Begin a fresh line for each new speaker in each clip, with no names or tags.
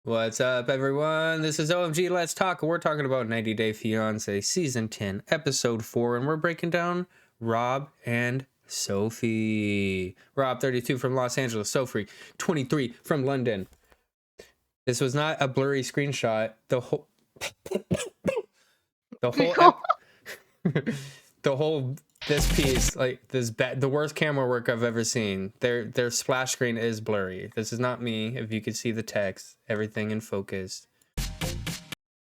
What's up, everyone? This is OMG Let's Talk. We're talking about 90 Day Fiancé Season 10, Episode 4, and we're breaking down Rob and Sophie. Rob, 32 from Los Angeles. Sophie, 23 from London. This was not a blurry screenshot. The whole... the whole... the whole... This piece, like this, the worst camera work I've ever seen. Their splash screen is blurry. This is not me. If you could see the text, everything in focus.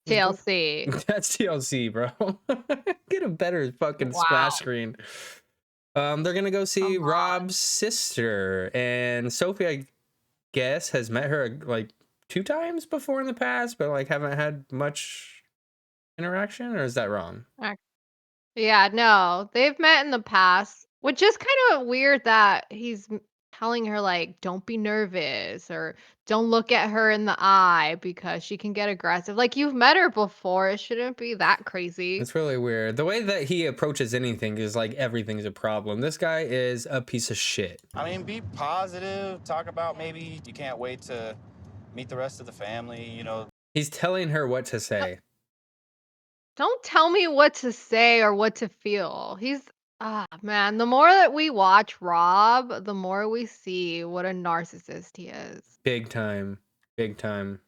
TLC.
That's TLC, bro. Get a better fucking splash screen. They're gonna go see Rob's sister, and Sophie, I guess, has met her like 2 times before in the past, but like haven't had much interaction, or is that wrong?
Yeah, no, they've met in the past, which is kind of weird that he's telling her like, don't be nervous or don't look at her in the eye because she can get aggressive. Like, you've met her before. It shouldn't be that crazy.
It's really weird. The way that he approaches anything is like everything's a problem. This guy is a piece of shit.
I mean, be positive. Talk about maybe you can't wait to meet the rest of the family, you know.
He's telling her what to say.
Don't tell me what to say or what to feel. Man, the more that we watch Rob, the more we see what a narcissist he is.
Big time. Big time.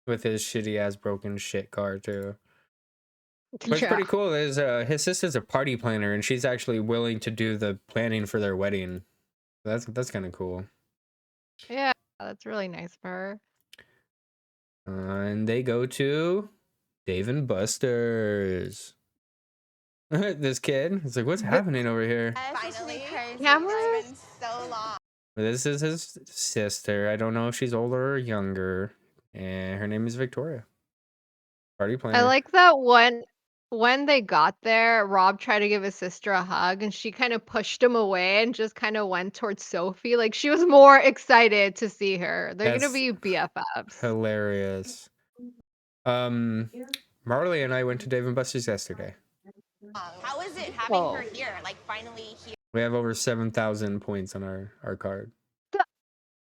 With his shitty ass broken shit car too. What's pretty cool is his sister's a party planner, and she's actually willing to do the planning for their wedding. That's kind of cool.
Yeah, that's really nice for her.
And they go to Dave and Buster's. This kid, it's like, what's happening over here?
Finally,
Cameras?
it's been so long.
This is his sister. I don't know if she's older or younger, and her name is Victoria. Party planner.
I like that when they got there, Rob tried to give his sister a hug and she kind of pushed him away and just kind of went towards Sophie. Like, she was more excited to see her. They're gonna be BFFs.
Hilarious. Marley and I went to Dave and Buster's yesterday.
How is it having her here? Like, finally here?
We have over 7,000 points on our card.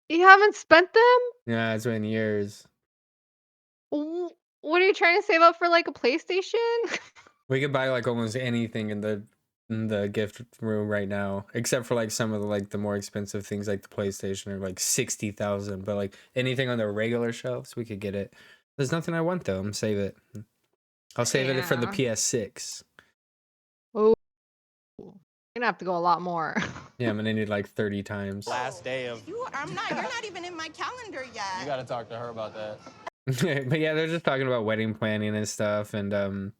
You haven't spent them?
Yeah, it's been years.
What are you trying to save up for, like, a PlayStation?
We could buy like almost anything in the gift room right now, except for like some of the like the more expensive things like the PlayStation are like 60,000, but like anything on the regular shelves, we could get it. There's nothing I want though. Save it. I'll save it for the PS6.
Oh, you're gonna have to go a lot more.
Yeah, I'm gonna need like 30 times.
Last day of.
You're not even in my calendar yet.
You got to talk to her about that.
But yeah, they're just talking about wedding planning and stuff, and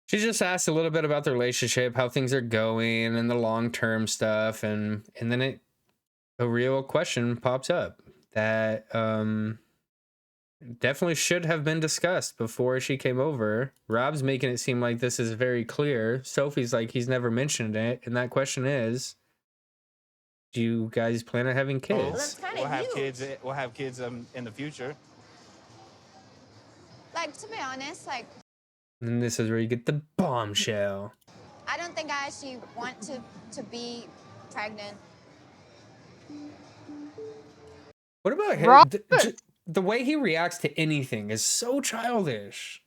she just asked a little bit about the relationship, how things are going, and the long-term stuff, and then a real question pops up that definitely should have been discussed before she came over. Rob's making it seem like this is very clear. Sophie's like, he's never mentioned it, and that question is, do you guys plan on having kids?
We'll have kids.
We'll have kids in the future.
Like, to be honest, like,
And this is where you get the bombshell.
I don't think I actually want to be pregnant.
What about him?
Rob-
The way he reacts to anything is so childish.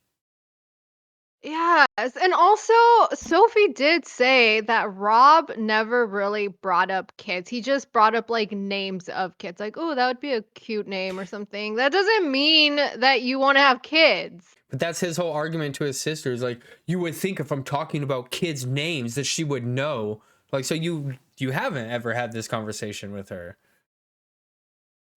Yes, and also Sophie did say that Rob never really brought up kids. He just brought up like names of kids, like, oh, that would be a cute name or something. That doesn't mean that you want to have kids.
But that's his whole argument to his sister is like, you would think if I'm talking about kids' names that she would know. Like, so you haven't ever had this conversation with her.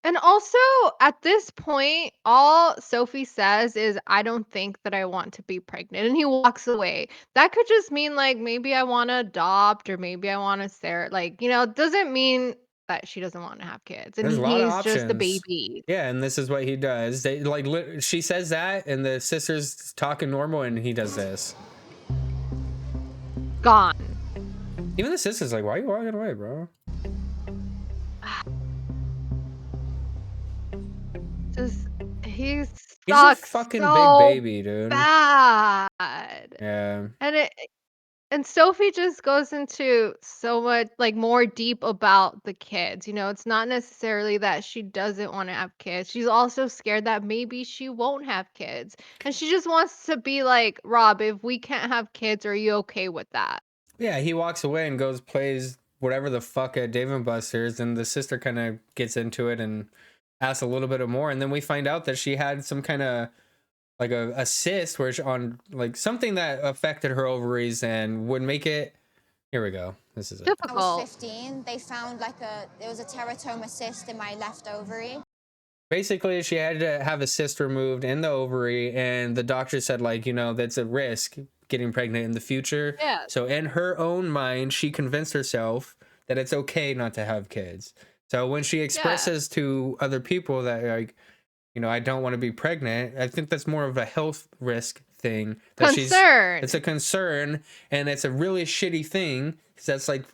And also, at this point, all Sophie says is, I don't think that I want to be pregnant. And he walks away. That could just mean, like, maybe I want to adopt or maybe I want to stare. Like, it doesn't mean that she doesn't want to have kids. And
There's a lot of
he's just the
options.
baby.
Yeah, and this is what he does. They like she says that, and the sister's talking normal, and he does this.
Gone.
Even the sister's like, why are you walking away, bro?
He's
a fucking big baby, dude.
Bad.
Yeah.
And And Sophie just goes into so much like more deep about the kids. It's not necessarily that she doesn't want to have kids. She's also scared that maybe she won't have kids. And she just wants to be like, Rob, if we can't have kids, are you okay with that?
Yeah, he walks away and goes plays whatever the fuck at Dave and Buster's, and the sister kind of gets into it and asks a little bit of more, and then we find out that she had some kind of like a cyst where she, on like something that affected her ovaries and would make it. Here we go. This is it.
I was
Difficult.
15. They found there was a teratoma cyst in my left ovary.
Basically, she had to have a cyst removed in the ovary, and the doctor said, like, that's a risk getting pregnant in the future.
Yeah.
So, in her own mind, she convinced herself that it's okay not to have kids. So, when she expresses to other people that, like, I don't want to be pregnant, I think that's more of a health risk thing. That
Concern.
It's a concern, and it's a really shitty thing because that's like,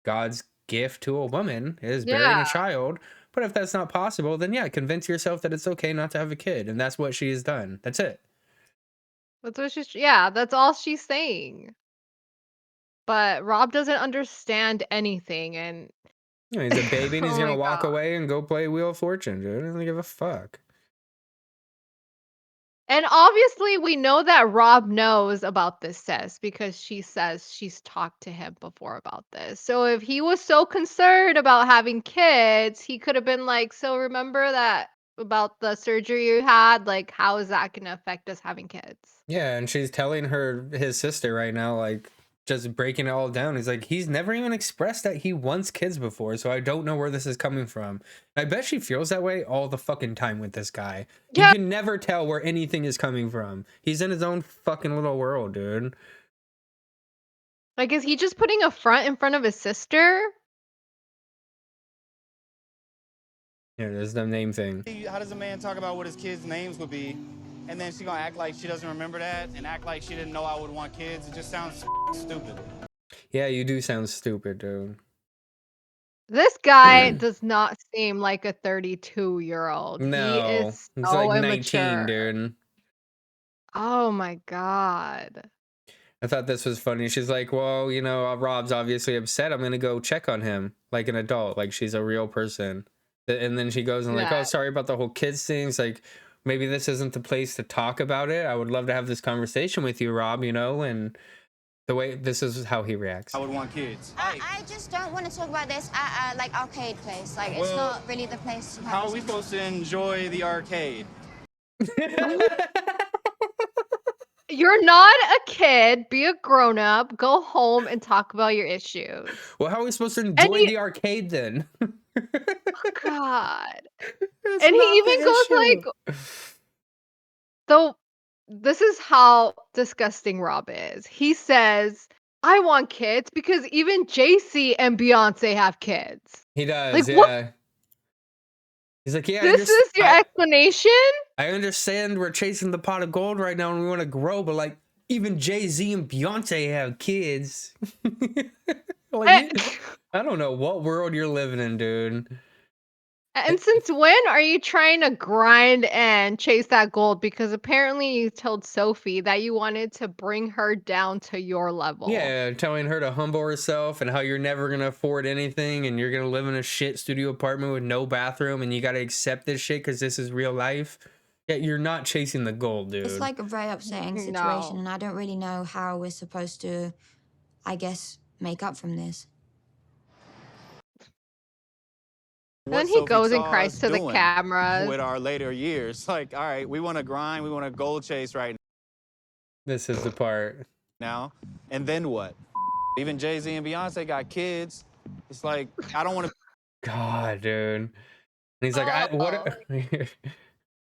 God's gift to a woman is bearing a child. But if that's not possible, then yeah, convince yourself that it's okay not to have a kid. And that's what she has done. That's it.
That's all she's saying. But Rob doesn't understand anything. And
He's a baby and he's
oh
going to
my
walk
God.
away and go play Wheel of Fortune, dude. He doesn't give a fuck.
And obviously, we know that Rob knows about this cyst because she says she's talked to him before about this. So if he was so concerned about having kids, he could have been like, so remember that about the surgery you had? Like, how is that going to affect us having kids?
Yeah, and she's telling his sister right now, like, just breaking it all down. He's like, he's never even expressed that he wants kids before, so I don't know where this is coming from. I bet she feels that way all the fucking time with this guy.
Yeah.
You can never tell where anything is coming from. He's in his own fucking little world, dude.
Like, is he just putting a front in front of his sister?
Yeah, there's the name thing.
How does a man talk about what his kids' names would be, and then she gonna act like she doesn't remember that and act like she didn't know I would want kids? It just sounds stupid.
Yeah, you do sound stupid, dude.
This guy does not seem like a 32-year-old.
No,
He is
he's
so
like
immature.
19, dude.
Oh my God.
I thought this was funny. She's like, well, Rob's obviously upset. I'm going to go check on him like an adult, like she's a real person. And then she goes and like, oh, sorry about the whole kids things. Like, maybe this isn't the place to talk about it. I would love to have this conversation with you, Rob, and the way this is how he reacts.
I would want kids.
I just don't want to talk about this at like arcade place. Like it's not really the place to have
How are we supposed to enjoy the arcade?
You're not a kid. Be a grown-up. Go home and talk about your issues.
Well, how are we supposed to enjoy the arcade then?
Oh, God.
That's
And he
not the
even goes
issue.
like, so this is how disgusting Rob is. He says, I want kids because even JC and Beyonce have kids.
He does,
Like,
yeah.
what?
He's like, yeah,
This is your explanation?
I understand we're chasing the pot of gold right now and we want to grow, but like even Jay-Z and Beyonce have kids. Like, I don't know what world you're living in, dude.
And since when are you trying to grind and chase that gold? Because apparently you told Sophie that you wanted to bring her down to your level.
Yeah, telling her to humble herself and how you're never going to afford anything and you're going to live in a shit studio apartment with no bathroom and you got to accept this shit because this is real life. Yeah, you're not chasing the gold, dude.
It's like a very upsetting situation, and I don't really know how we're supposed to, I guess, make up from this.
Then he goes and cries to the cameras.
With our later years, like, all right, we want to grind, we want to gold chase right
This is the part.
now, and then what? Even Jay-Z and Beyonce got kids. It's like, I don't want to.
God, dude. And he's like,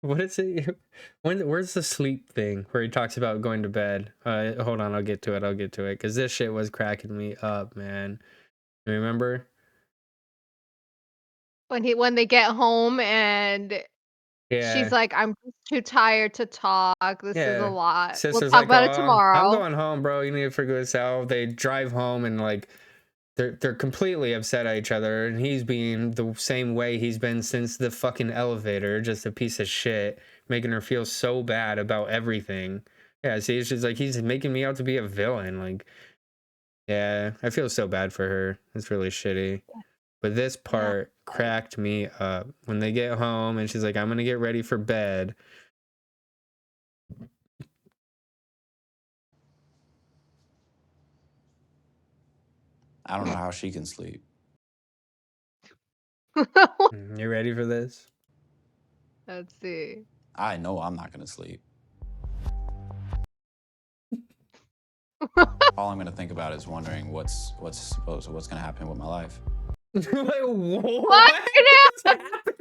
what is it? Where's the sleep thing where he talks about going to bed? Hold on, I'll get to it. Because this shit was cracking me up, man. You remember?
When they get home and she's like, I'm just too tired to talk. This is a lot.
Sister's
We'll talk about it
"Oh,
tomorrow.
I'm going home, bro. You need to figure this out." They drive home and like they're completely upset at each other, and he's being the same way he's been since the fucking elevator, just a piece of shit, making her feel so bad about everything. Yeah, see, she's like, he's making me out to be a villain. Like, yeah, I feel so bad for her. It's really shitty. But this
Yeah.
part cracked me up when they get home and she's like, I'm gonna get ready for bed.
I don't know how she can sleep.
You ready for this?
Let's see.
I know I'm not gonna sleep. All I'm gonna think about is wondering what's gonna happen with my life.
Like,
What?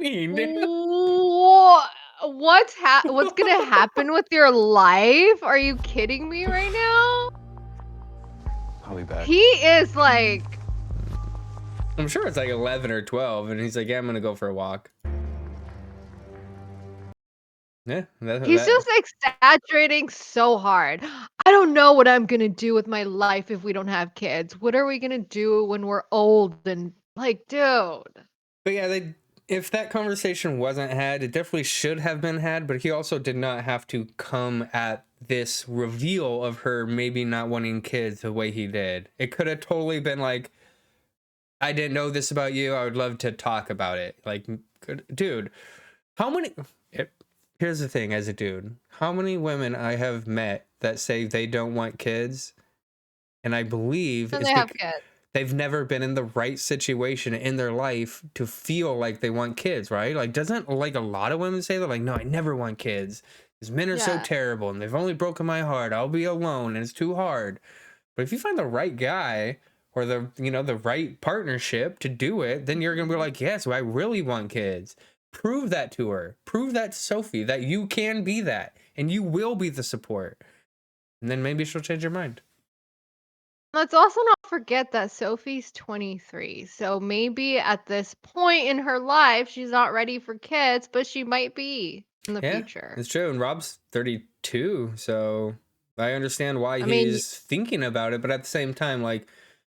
is happening?
What's gonna happen with your life? Are you kidding me right now?
I'll be back.
He is like,
I'm sure it's like 11 or 12, and he's like, yeah, I'm gonna go for a walk. Yeah,
he's just exaggerating so hard. I don't know what I'm gonna do with my life if we don't have kids. What are we gonna do when we're old and like, dude?
But yeah, if that conversation wasn't had, it definitely should have been had, but he also did not have to come at this reveal of her maybe not wanting kids the way he did. It could have totally been like, I didn't know this about you. I would love to talk about it. Like, dude, how many... Here's the thing, as a dude, how many women I have met that say they don't want kids, and I believe
And
it's
they have
because
kids.
they've never been in the right situation in their life to feel like they want kids, right? Like, doesn't like a lot of women say that? Like, no, I never want kids because men are so
Yeah.
terrible and they've only broken my heart. I'll be alone and it's too hard. But if you find the right guy or the right partnership to do it, then you're gonna be like, yes, I really want kids. Prove that to her. Prove that to Sophie that you can be that and you will be the support. And then maybe she'll change her mind.
Let's also not forget that Sophie's 23. So maybe at this point in her life, she's not ready for kids, but she might be in the
Yeah,
future.
it's true. And Rob's 32, so I understand why
I mean,
he's thinking about it. But at the same time, like,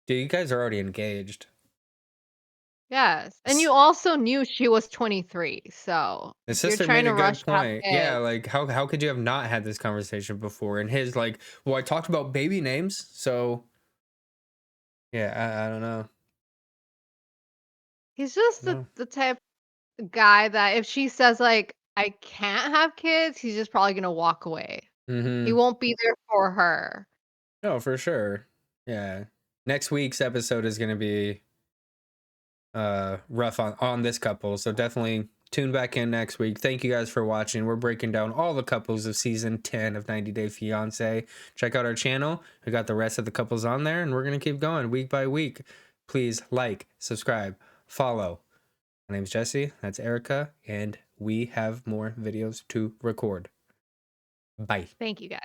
dude, you guys are already engaged.
yes. And you also knew she was 23. So
His
if you're
sister
trying
made a
to rush
good
to have
point. Yeah,
kids,
like how could you have not had this conversation before? And his like, well, I talked about baby names, so yeah, I don't know.
he's just
No.
the type of guy that if she says like I can't have kids, he's just probably gonna walk away. He
Mm-hmm.
won't be there for her.
No, for sure. Yeah. Next week's episode is gonna be rough on this couple, so definitely tune back in next week. Thank you guys for watching. We're breaking down all the couples of season 10 of 90 Day Fiance. Check out our channel. We got the rest of the couples on there, and we're gonna keep going week by week. Please like, subscribe, follow. My name's Jesse, that's Erica, and we have more videos to record. Bye.
Thank you guys.